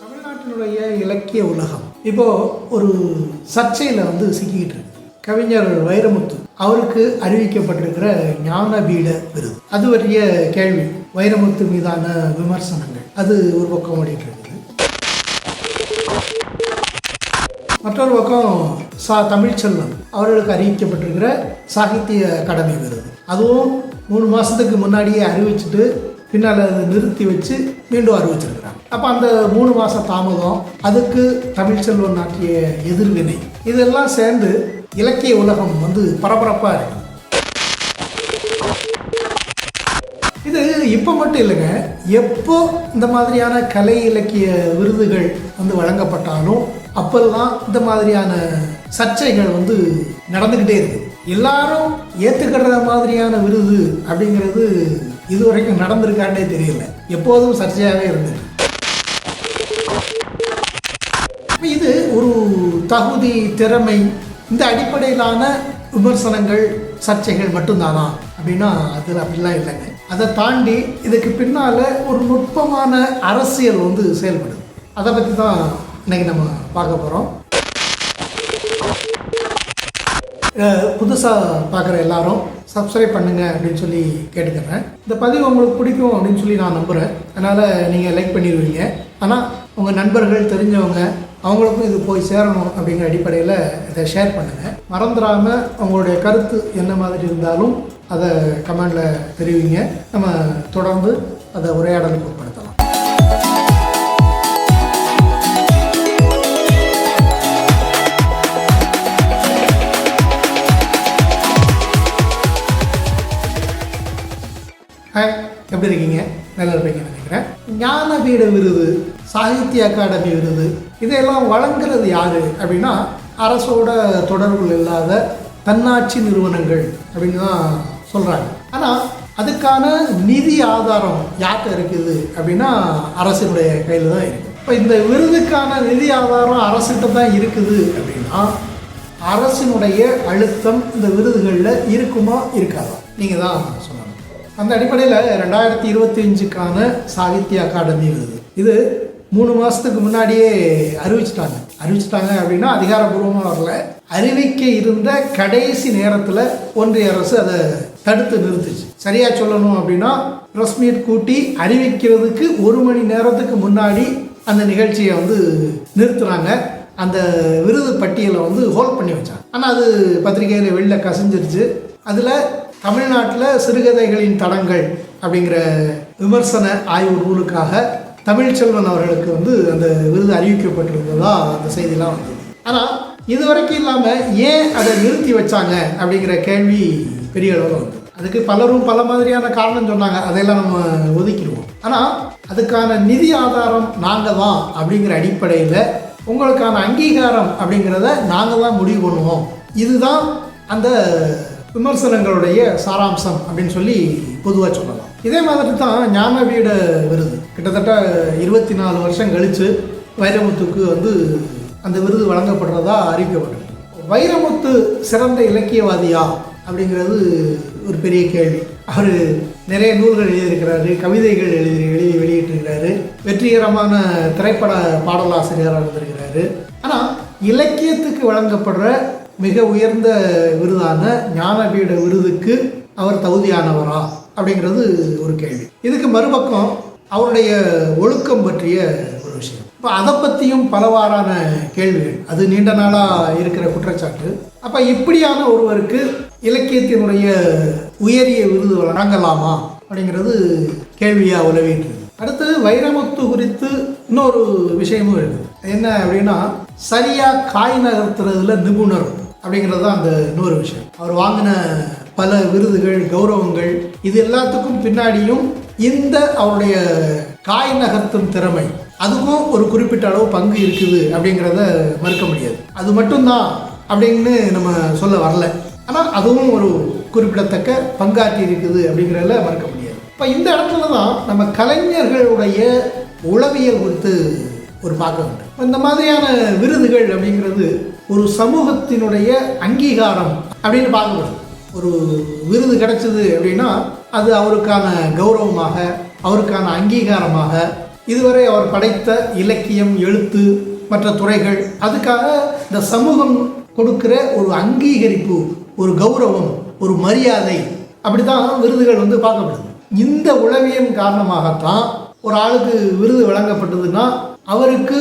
தமிழ்நாட்டினுடைய இலக்கிய உலகம் இப்போ ஒரு சர்ச்சையில் சிக்கிக்கிட்டு இருக்கு. கவிஞர் வைரமுத்து அவருக்கு அறிவிக்கப்பட்டிருக்கிற ஞானபீட விருது, அது பற்றிய கேள்வி, வைரமுத்து மீதான விமர்சனங்கள், அது ஒரு பக்கம் ஓடிட்டு இருக்குது. மற்றொரு பக்கம் தமிழ்ச்செல்வன் அவர்களுக்கு அறிவிக்கப்பட்டிருக்கிற சாகித்ய அகாடமி விருது, அதுவும் 3 மாதத்துக்கு முன்னாடியே அறிவிச்சுட்டு பின்னால் அதை நிறுத்தி வச்சு மீண்டும் அறிவிச்சிருக்கிறாங்க. அப்போ அந்த 3 மாத தாமதம், அதுக்கு தமிழ்ச்செல்வன் ஆற்றிய எதிர்வினை, இதெல்லாம் சேர்ந்து இலக்கிய உலகம் பரபரப்பாக இருக்கு. இது இப்போ மட்டும் இல்லைங்க, எப்போ இந்த மாதிரியான கலை இலக்கிய விருதுகள் வழங்கப்பட்டாலும் அப்பெல்லாம் இந்த மாதிரியான சர்ச்சைகள் நடந்துக்கிட்டே இருக்கு. எல்லாரும் ஏற்றுக்கிற மாதிரியான விருது அப்படிங்கிறது இதுவரைக்கும் நடந்திருக்காண்டே தெரியல, எப்போதும் சர்ச்சையாகவே இருந்தது. இது ஒரு தகுதி, திறமை, இந்த அடிப்படையிலான விமர்சனங்கள், சர்ச்சைகள் மட்டும்தானா அப்படின்னா அதில் அப்படிலாம் இல்லைங்க. அதை தாண்டி இதுக்கு பின்னால் ஒரு நுட்பமான அரசியல் செயல்படுது. அதை பற்றி தான் இன்னைக்கு நம்ம பார்க்க போகிறோம். புதுசாக பார்க்குற எல்லாரும் சப்ஸ்கிரைப் பண்ணுங்கள் அப்படின்னு சொல்லி கேட்டுக்கிறேன். இந்த பதிவு உங்களுக்கு பிடிக்கும் அப்படின்னு சொல்லி நான் நம்புகிறேன். அதனால் நீங்கள் லைக் பண்ணிடுவீங்க. ஆனால் உங்கள் நண்பர்கள், தெரிஞ்சவங்க, அவங்களுக்கும் இது போய் சேரணும் அப்படிங்கிற அடிப்படையில் இதை ஷேர் பண்ணுங்கள். மறந்துடாமல் உங்களுடைய கருத்து என்ன மாதிரி இருந்தாலும் அதை கமெண்டில் தெரிவிங்க. நம்ம தொடர்ந்து அதை உரையாடலுக்கு உட்படுத்தலாம். எப்படி இருக்கீங்க? நல்லா இருப்பீங்கன்னு நினைக்கிறேன். ஞானபீட விருது, சாகித்ய அகாடமி விருது, இதையெல்லாம் வழங்குறது யாரு அப்படின்னா அரசோட தொடர்புகள் இல்லாத தன்னாட்சி நிறுவனங்கள் அப்படின்னு தான் சொல்கிறாங்க. ஆனால் அதுக்கான நிதி ஆதாரம் யார்கிட்ட இருக்குது அப்படின்னா அரசினுடைய கையில் தான் இருக்குது. இப்போ இந்த விருதுக்கான நிதி ஆதாரம் அரசுகிட்ட தான் இருக்குது அப்படின்னா அரசினுடைய அழுத்தம் இந்த விருதுகளில் இருக்குமா இருக்காதா நீங்கள் தான் சொல்லணும். அந்த அடிப்படையில் 2025க்கான சாகித்ய அகாடமி விருது, இது 3 மாதத்துக்கு முன்னாடியே அறிவிச்சிட்டாங்க அப்படின்னா அதிகாரப்பூர்வமாக வரல. அறிவிக்க இருந்த கடைசி நேரத்தில் ஒன்றிய அரசு அதை தடுத்து நிறுத்துச்சு. சரியாக சொல்லணும் அப்படின்னா ப்ரெஸ் மீட் கூட்டி அறிவிக்கிறதுக்கு 1 மணி நேரத்துக்கு முன்னாடி அந்த நிகழ்ச்சியை நிறுத்துனாங்க. அந்த விருது பட்டியலை ஹோல்ட் பண்ணி வச்சாங்க. ஆனால் அது பத்திரிகையில் வெளில கசிஞ்சிருச்சு. அதில் தமிழ்நாட்டில் சிறுகதைகளின் தடங்கள் அப்படிங்கிற விமர்சன ஆய்வு நூலுக்காக தமிழ்ச்செல்வன் அவர்களுக்கு அந்த விருது அறிவிக்கப்பட்டிருந்ததா அந்த செய்திலாம் வந்தது. ஆனால் இதுவரைக்கும் இல்லாமல் ஏன் அதை நிறுத்தி வச்சாங்க அப்படிங்கிற கேள்வி பெரிய அளவில் வந்து, அதுக்கு பலரும் பல மாதிரியான காரணம் சொன்னாங்க. அதையெல்லாம் நம்ம ஒதுக்கிடுவோம். ஆனால் அதுக்கான நிதி ஆதாரம் நாங்கள் தான் அப்படிங்கிற அடிப்படையில் உங்களுக்கான அங்கீகாரம் அப்படிங்கிறத நாங்கள் தான் முடிவு பண்ணுவோம். இதுதான் அந்த விமர்சனங்களுடைய சாராம்சம் அப்படின்னு சொல்லி பொதுவாக சொல்லலாம். இதே மாதிரி தான் ஞானபீட விருது கிட்டத்தட்ட 24 வருஷம் கழித்து வைரமுத்துக்கு அந்த விருது வழங்கப்படுறதா அறிவிக்கப்பட்டது. வைரமுத்து சிறந்த இலக்கியவாதியா அப்படிங்கிறது ஒரு பெரிய கேள்வி. அவர் நிறைய நூல்கள் எழுதியிருக்கிறாரு, கவிதைகள் எழுதி வெளியிட்டிருக்கிறாரு, வெற்றிகரமான திரைப்பட பாடலாசிரியராக இருந்திருக்கிறாரு. ஆனால் இலக்கியத்துக்கு வழங்கப்படுற மிக உயர்ந்த விருதான ஞானபீட விருதுக்கு அவர் தகுதியானவரா அப்படிங்கிறது ஒரு கேள்வி. இதுக்கு மறுபக்கம் அவருடைய ஒழுக்கம் பற்றிய ஒரு விஷயம். இப்போ அதை பற்றியும் பலவாறான கேள்விகள், அது நீண்ட நாளாக இருக்கிற குற்றச்சாட்டு. அப்போ இப்படியான ஒருவருக்கு இலக்கியத்தினுடைய உயரிய விருது வழங்கலாமா அப்படிங்கிறது கேள்வியாக உலவிட்டு. அடுத்து வைரமுத்து குறித்து இன்னொரு விஷயமும் இருக்குது. என்ன அப்படின்னா, சரியாக காய் நகர்த்துறதுல நிபுணர் அப்படிங்கிறது தான் அந்த இன்னொரு விஷயம். அவர் வாங்கின பல விருதுகள், கௌரவங்கள், இது எல்லாத்துக்கும் பின்னாடியும் இந்த அவருடைய காய் நகர்த்தும் திறமை, அதுக்கும் ஒரு குறிப்பிட்ட அளவு பங்கு இருக்குது அப்படிங்கிறத மறுக்க முடியாது. அது மட்டும்தான் அப்படின்னு நம்ம சொல்ல வரல, ஆனால் அதுவும் ஒரு குறிப்பிடத்தக்க பங்காற்றி இருக்குது அப்படிங்கிறத மறுக்க முடியாது. இப்போ இந்த இடத்துல தான் நம்ம கலைஞர்களுடைய உளவியல் குறித்து ஒரு பார்க்க வேண்டும். இந்த மாதிரியான விருதுகள் அப்படிங்கிறது ஒரு சமூகத்தினுடைய அங்கீகாரம் அப்படின்னு பார்க்கப்படுது. ஒரு விருது கிடைச்சது அப்படின்னா அது அவருக்கான கௌரவமாக, அவருக்கான அங்கீகாரமாக இதுவரை அவர் படைத்த இலக்கியம், எழுத்து, மற்ற துறைகள், அதுக்காக இந்த சமூகம் கொடுக்கிற ஒரு அங்கீகரிப்பு, ஒரு கௌரவம், ஒரு மரியாதை, அப்படித்தான் விருதுகள் பார்க்கப்படுது. இந்த உளவியல் காரணமாகத்தான் ஒரு ஆளுக்கு விருது வழங்கப்பட்டதுன்னா அவருக்கு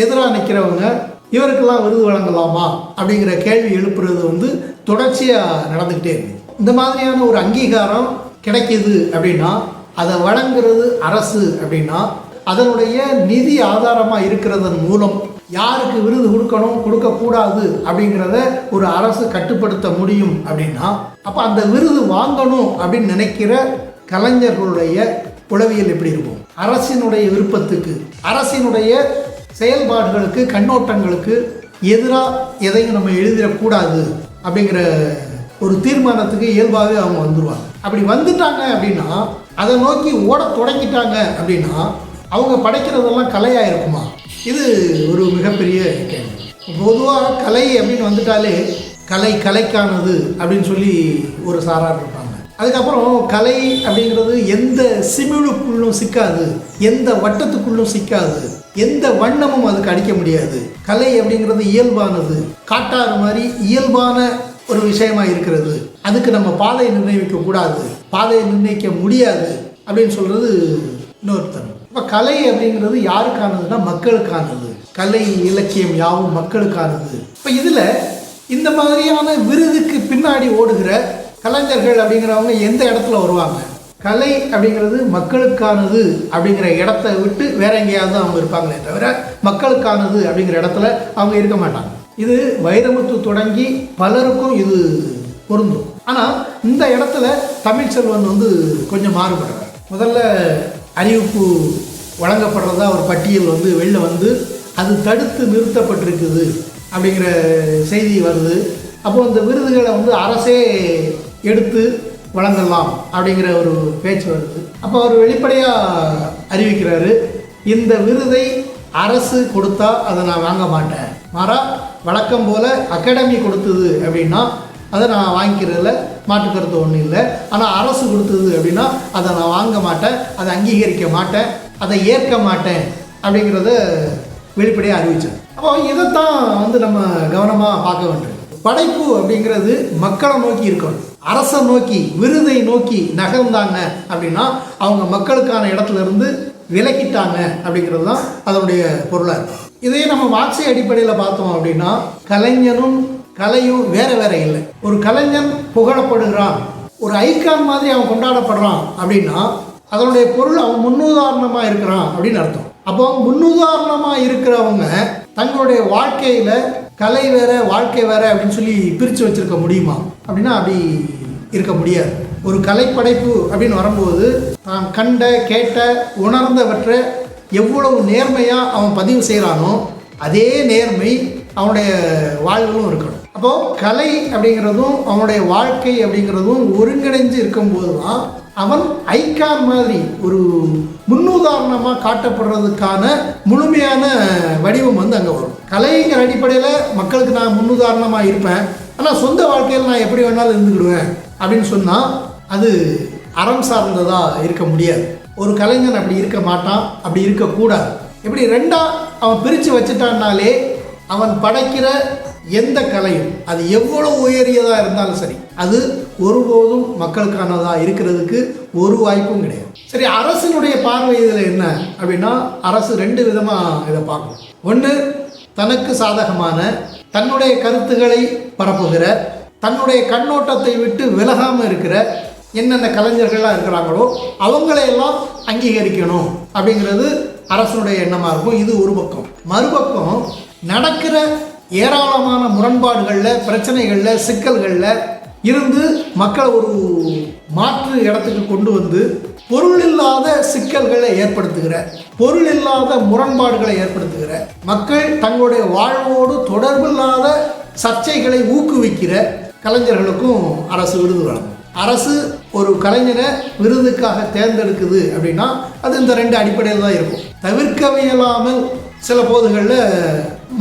எதிராக நிற்கிறவங்க இவருக்கெல்லாம் விருது வழங்கலாமா அப்படிங்கிற கேள்வி எழுப்புறது தொடர்ச்சியாக நடந்துக்கிட்டே இருக்கு. இந்த மாதிரியான ஒரு அங்கீகாரம் கிடைக்கிது அப்படின்னா அதை வழங்குறது அரசு அப்படின்னா அதனுடைய நிதி ஆதாரமாக இருக்கிறதன் மூலம் யாருக்கு விருது கொடுக்கணும், கொடுக்கக்கூடாது அப்படிங்கிறத ஒரு அரசு கட்டுப்படுத்த முடியும் அப்படின்னா அப்போ அந்த விருது வாங்கணும் அப்படின்னு நினைக்கிற கலைஞர்களுடைய உளவியல் எப்படி இருக்கும்? அரசினுடைய விருப்பத்துக்கு, அரசினுடைய செயல்பாடுகளுக்கு, கண்ணோட்டங்களுக்கு எதிராக எதையும் நம்ம எழுதிடக்கூடாது அப்படிங்கிற ஒரு தீர்மானத்துக்கு இயல்பாகவே அவங்க வந்துடுவாங்க. அப்படி வந்துட்டாங்க அப்படின்னா, அதை நோக்கி ஓட தொடங்கிட்டாங்க அப்படின்னா அவங்க படைக்கிறதெல்லாம் கலையாக இருக்குமா? இது ஒரு மிகப்பெரிய கேள்வி. பொதுவாக கலை அப்படின்னு வந்துட்டாலே கலைக்கானது அப்படின்னு சொல்லி ஒரு சாரார் இருப்பாங்க. அதுக்கப்புறம் கலை அப்படிங்கிறது எந்த சிமிழுக்குள்ளும் சிக்காது, எந்த வட்டத்துக்குள்ளும் சிக்காது, எந்த வண்ணமும் அதுக்கு அடிக்க முடியாது. கலை அப்படிங்கிறது இயல்பானது, காட்டாறு மாதிரி இயல்பான ஒரு விஷயமா இருக்கிறது. அதுக்கு நம்ம பாதையை நிர்ணயிக்க கூடாது, பாதையை நிர்ணயிக்க முடியாது அப்படின்னு சொல்றது இன்னொருத்தர். இப்போ கலை அப்படிங்கிறது யாருக்கானதுன்னா மக்களுக்கானது. கலை, இலக்கியம் யாவும் மக்களுக்கானது. இப்போ இதில் இந்த மாதிரியான விருதுக்கு பின்னாடி ஓடுகிற கலைஞர்கள் அப்படிங்கிறவங்க எந்த இடத்துல வருவாங்க? கலை அப்படிங்கிறது மக்களுக்கானது அப்படிங்கிற இடத்த விட்டு வேற எங்கேயாவது அவங்க இருப்பாங்களே தவிர மக்களுக்கானது அப்படிங்கிற இடத்துல அவங்க இருக்க மாட்டாங்க. இது வைரமுத்து தொடங்கி பலருக்கும் இது பொருந்தும். ஆனால் இந்த இடத்துல தமிழ்ச்செல்வன் கொஞ்சம் மாறுபடுறார். முதல்ல அறிவிப்பு வழங்கப்படுறதா ஒரு பட்டியல் வெளில அது தடுத்து நிறுத்தப்பட்டிருக்குது அப்படிங்கிற செய்தி வருது. அப்போது இந்த விருதுகளை அரசே எடுத்து வழங்கலாம் அப்படிங்கிற ஒரு பேச்சு வருது. அப்போ அவர் வெளிப்படையாக அறிவிக்கிறாரு, இந்த விருதை அரசு கொடுத்தா அதை நான் வாங்க மாட்டேன், மாறா வழக்கம் போல் அகாடமி கொடுத்தது அப்படின்னா அதை நான் வாங்கிக்கிறதுல மாற்றுக்கருத்து ஒன்றும் இல்லை. ஆனால் அரசு கொடுத்தது அப்படின்னா அதை நான் வாங்க மாட்டேன், அதை அங்கீகரிக்க மாட்டேன், அதை ஏற்க மாட்டேன் அப்படிங்கிறத வெளிப்படையாக அறிவித்தேன். அப்போ இதைத்தான் நம்ம கவனமாக பார்க்க வேண்டும். படைப்பு அப்படிங்கிறது மக்களை நோக்கி இருக்கணும். அரசை நோக்கி, விருதை நோக்கி நகர்ந்தாங்க அப்படின்னா அவங்க மக்களுக்கான இடத்துல இருந்து விலகிட்டாங்க அப்படிங்கிறது தான் அதனுடைய பொருளாக இருக்கும். இதையே நம்ம மார்க்சிய அடிப்படையில் பார்த்தோம் அப்படின்னா கலைஞனும் கலையும் வேற வேற இல்லை. ஒரு கலைஞன் புகழப்படுகிறான், ஒரு ஐக்கான் மாதிரி அவன் கொண்டாடப்படுறான் அப்படின்னா அதனுடைய பொருள் அவன் முன்னுதாரணமாக இருக்கிறான் அப்படின்னு அர்த்தம். அப்போ முன்னுதாரணமாக இருக்கிறவங்க தங்களுடைய வாழ்க்கையில் கலை வேற வாழ்க்கை வேற அப்படின்னு சொல்லி பிரித்து வச்சிருக்க முடியுமா அப்படின்னா அப்படி இருக்க முடியாது. ஒரு கலைப்படைப்பு அப்படின்னு வரும்போது தான் கண்ட, கேட்ட, உணர்ந்தவற்றை எவ்வளவு நேர்மையாக அவன் பதிவு செய்கிறானோ அதே நேர்மை அவனுடைய வாழ்விலும் இருக்கணும். அப்போது கலை அப்படிங்கிறதும் அவனுடைய வாழ்க்கை அப்படிங்கிறதும் ஒருங்கிணைஞ்சு இருக்கும்போது தான் அவன் ஐக்கான் மாதிரி ஒரு முன்னுதாரணமாக காட்டப்படுறதுக்கான முழுமையான வடிவம் அங்கே வரும். கலைங்கிற அடிப்படையில் மக்களுக்கு நான் முன்னுதாரணமாக இருப்பேன், ஆனால் சொந்த வாழ்க்கையில் நான் எப்படி வேணாலும் இருந்துக்கிடுவேன் அப்படின்னு சொன்னால் அது அறம் சார்ந்ததாக இருக்க முடியாது. ஒரு கலைஞன் அப்படி இருக்க மாட்டான், அப்படி இருக்கக்கூடாது. இப்படி ரெண்டாக அவன் பிரித்து வச்சுட்டான்னாலே அவன் படைக்கிற எந்த கலையும் அது எவ்வளவு உயரியதாக இருந்தாலும் சரி அது ஒருபோதும் மக்களுக்கானதாக இருக்கிறதுக்கு ஒரு வாய்ப்பும் கிடையாது. சரி, அரசினுடைய பார்வை இதில் என்ன அப்படின்னா அரசு ரெண்டு விதமாக இதை பார்க்கணும். ஒன்று, தனக்கு சாதகமான தன்னுடைய கருத்துக்களை பரப்புகிற, தன்னுடைய கண்ணோட்டத்தை விட்டு விலகாமல் இருக்கிற என்னென்ன கலைஞர்கள்லாம் இருக்கிறாங்களோ அவங்களையெல்லாம் அங்கீகரிக்கணும் அப்படிங்கிறது அரசனுடைய எண்ணமாக இருக்கும். இது ஒரு பக்கம். மறுபக்கம் நடக்கிற ஏராளமான முரண்பாடுகளில், பிரச்சனைகளில், சிக்கல்களில் இருந்து மக்களை ஒரு மாற்று இடத்துக்கு கொண்டு வந்து பொருள் இல்லாத சிக்கல்களை ஏற்படுத்துகிற, பொருள் இல்லாத முரண்பாடுகளை ஏற்படுத்துகிற, மக்கள் தங்களுடைய வாழ்வோடு தொடர்பில்லாத சர்ச்சைகளை ஊக்குவிக்கிற கலைஞர்களுக்கும் அரசு விருது வழங்கும். அரசு ஒரு கலைஞரை விருதுக்காக தேர்ந்தெடுக்குது அப்படின்னா அது இந்த ரெண்டு அடிப்படையில் தான் இருக்கும். தவிர்க்கவியலாமல் சில போதுகளில்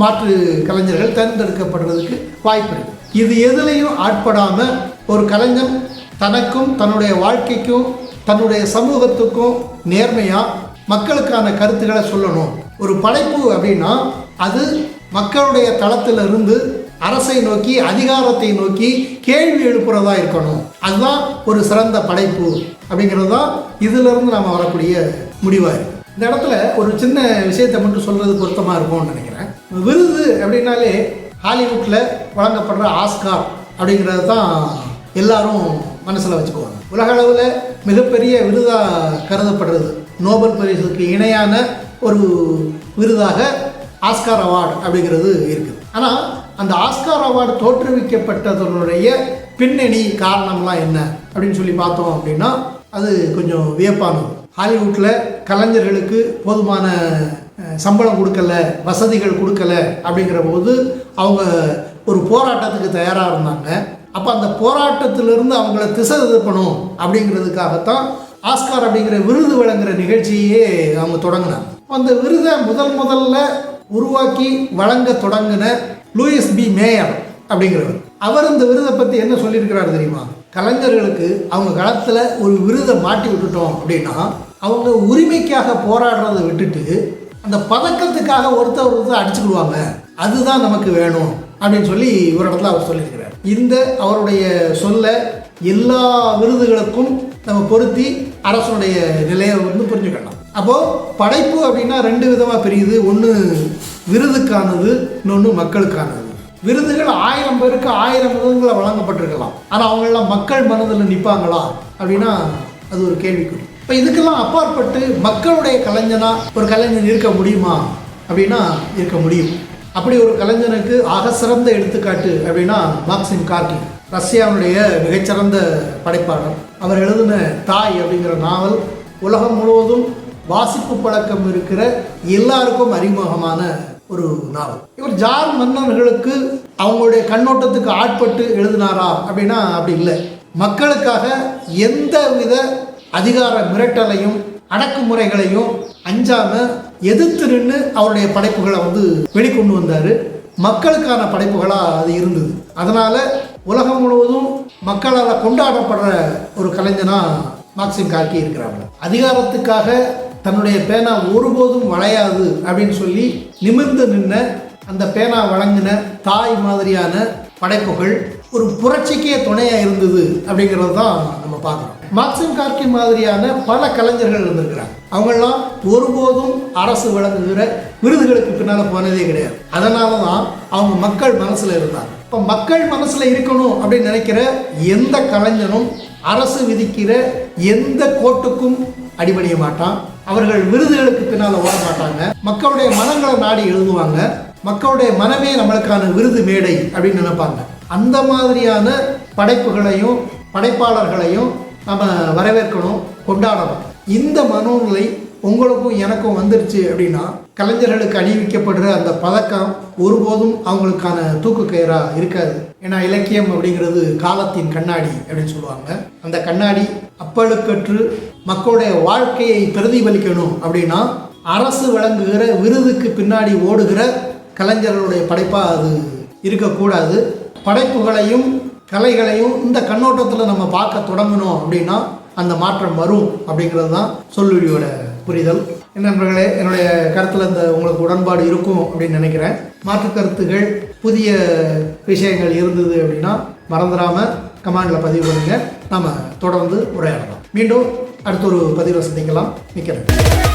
மாற்று கலைஞர்கள் தேர்ந்தெடுக்கப்படுறதுக்கு வாய்ப்பு இருக்குது. இது எதுலையும் ஆட்படாமல் ஒரு கலைஞன் தனக்கும் தன்னுடைய வாழ்க்கைக்கும் தன்னுடைய சமூகத்துக்கும் நேர்மையாக மக்களுக்கான கருத்துக்களை சொல்லணும். ஒரு படைப்பு அப்படின்னா அது மக்களுடைய தளத்திலிருந்து அரசை நோக்கி, அதிகாரத்தை நோக்கி கேள்வி எழுப்புறதா இருக்கணும். அதுதான் ஒரு சிறந்த படைப்பு அப்படிங்கிறது தான் இதிலிருந்து நாம் வரக்கூடிய முடிவாக இருக்கு. இந்த இடத்துல ஒரு சின்ன விஷயத்தை மட்டும் சொல்றது பொருத்தமாக இருக்கும்னு நினைக்கிறேன். விருது அப்படின்னாலே ஹாலிவுட்டில் வழங்கப்படுற ஆஸ்கார் அப்படிங்கிறது தான் எல்லாரும் மனசில் வச்சுக்குவாங்க. உலக அளவில் மிகப்பெரிய விருதாக கருதப்படுறது, நோபல் பரிசுக்கு இணையான ஒரு விருதாக ஆஸ்கார் அவார்டு அப்படிங்கிறது இருக்குது. ஆனால் அந்த ஆஸ்கார் அவார்டு தோற்றுவிக்கப்பட்டதனுடைய பின்னணி காரணம்லாம் என்ன அப்படின்னு சொல்லி பார்த்தோம் அப்படின்னா அது கொஞ்சம் வியப்பானது. ஹாலிவுட்டில் கலைஞர்களுக்கு போதுமான சம்பளம் கொடுக்கல, வசதிகள் கொடுக்கல அப்படிங்கிற போது அவங்க ஒரு போராட்டத்துக்கு தயாராக இருந்தாங்க. அப்போ அந்த போராட்டத்திலிருந்து அவங்கள திசை திருப்பணும் அப்படிங்கிறதுக்காகத்தான் ஆஸ்கார் அப்படிங்கிற விருது வழங்குகிற நிகழ்ச்சியே அவங்க தொடங்கினாங்க. அந்த விருதை முதல்ல உருவாக்கி வழங்க தொடங்கின லூயிஸ் பி மேயர் அப்படிங்கிறவர், அவர் இந்த விருதை பற்றி என்ன சொல்லியிருக்கிறாரு தெரியுமா? கலைஞர்களுக்கு அவங்க காலத்தில் ஒரு விருதை மாட்டி விட்டுட்டோம் அப்படின்னா அவங்க உரிமைக்காக போராடுறதை விட்டுட்டு அந்த பதக்கத்துக்காக ஒருத்தர் அடிச்சுக்கிடுவாங்க, அதுதான் நமக்கு வேணும் அப்படின்னு சொல்லி ஒரு இடத்துல அவர் சொல்லியிருக்கிறார். இந்த அவருடைய சொல்ல எல்லா விருதுகளுக்கும் நம்ம பொருத்தி அரசனுடைய நிலையை புரிஞ்சுக்கலாம். அப்போது படைப்பு அப்படின்னா ரெண்டு விதமாக பிரியுது. ஒன்று விருதுக்கானது, இன்னொன்று மக்களுக்கானது. விருதுகள் 1000 பேருக்கு 1000 விருதுகளை வழங்கப்பட்டிருக்கலாம். ஆனால் அவங்களெல்லாம் மக்கள் மனதில் நிற்பாங்களா அப்படின்னா அது ஒரு கேள்விக்குறி. இப்போ இதுக்கெல்லாம் அப்பாற்பட்டு மக்களுடைய கலைஞனா ஒரு கலைஞன் இருக்க முடியுமா அப்படின்னா இருக்க முடியும். அப்படி ஒரு கலைஞனுக்கு ஆக சிறந்த எடுத்துக்காட்டு அப்படின்னா மாக்சிம் கார்கி, ரஷ்யாவுடைய மிகச்சிறந்த படைப்பாளர். அவர் எழுதின தாய் அப்படிங்கிற நாவல் உலகம் முழுவதும் வாசிப்பு பழக்கம் இருக்கிற எல்லாருக்கும் அறிமுகமான ஒரு நாவல். இவர் ஜார் மன்னர்களுக்கு அவங்களுடைய கண்ணோட்டத்துக்கு ஆட்பட்டு எழுதினாரா அப்படின்னா அப்படி இல்லை. மக்களுக்காக எந்த வித அதிகார மிரட்டலையும் அடக்குமுறைகளையும் அஞ்சாம எதிர்த்து நின்று அவருடைய படைப்புகளை வெளிக்கொண்டு வந்தார். மக்களுக்கான படைப்புகளாக அது இருந்தது. அதனால உலகம் முழுவதும் மக்களால் கொண்டாடப்படுற ஒரு கலைஞனா மாக்சிம் கார்கி இருக்கிறாங்க. அதிகாரத்துக்காக தன்னுடைய பேனா ஒருபோதும் வளையாது அப்படின்னு சொல்லி நிமிர்ந்து நின்ன அந்த பேனா வழங்கின தாய் மாதிரியான படைப்புகள் ஒரு புரட்சிக்கே துணையாக இருந்தது அப்படிங்கிறது தான் நம்ம பார்க்குறோம். மாக்சிம் கார்கி மாதிரியான பல கலைஞர்கள் இருந்திருக்கிறாங்க. அவங்கெல்லாம் ஒருபோதும் அரசு வழங்குகிற விருதுகளுக்கு பின்னால் போனதே கிடையாது. அதனால தான் அவங்க மக்கள் மனசில் இருந்தாங்க. இப்போ மக்கள் மனசில் இருக்கணும் அப்படின்னு நினைக்கிற எந்த கலைஞனும் அரசு விதிக்கிற எந்த கோட்டுக்கும் அடிபணிய மாட்டான். அவர்கள் விருதுகளுக்கு பின்னால் ஓட மாட்டாங்க. மக்களுடைய மனங்களை நாடி எழுதுவாங்க. மக்களுடைய மனமே நம்மளுக்கான விருது மேடை அப்படின்னு நினைப்பாங்க. அந்த மாதிரியான படைப்புகளையும் படைப்பாளர்களையும் நம்ம வரவேற்கணும், கொண்டாடணும். இந்த மனோநிலை உங்களுக்கும் எனக்கும் வந்துருச்சு அப்படின்னா கலைஞர்களுக்கு அணிவிக்கப்படுற அந்த பதக்கம் ஒருபோதும் அவங்களுக்கான தூக்கு கயிறாக இருக்காது. ஏன்னா இலக்கியம் அப்படிங்கிறது காலத்தின் கண்ணாடி அப்படின்னு சொல்லுவாங்க. அந்த கண்ணாடி அப்பழுக்கற்று மக்களுடைய வாழ்க்கையை பிரதிபலிக்கணும் அப்படின்னா அரசு வழங்குகிற விருதுக்கு பின்னாடி ஓடுகிற கலைஞர்களுடைய படைப்பாக அது இருக்கக்கூடாது. படைப்புகளையும் கலைகளையும் இந்த கண்ணோட்டத்தில் நம்ம பார்க்க தொடங்கணும் அப்படின்னா அந்த மாற்றம் வரும் அப்படிங்கிறது தான் சொல்வழியோட புரிதல். நண்பர்களே, என்னுடைய கருத்தில் இந்த உங்களுக்கு உடன்பாடு இருக்கும் அப்படின்னு நினைக்கிறேன். மாற்று கருத்துகள், புதிய விஷயங்கள் இருந்தது அப்படின்னா மறந்துடாமல் கமெண்டில் பதிவு பண்ணுங்கள். நம்ம தொடர்ந்து உரையாடலாம். மீண்டும் அடுத்த ஒரு பதிவை சந்திக்கலாம். மிக்க நன்றி.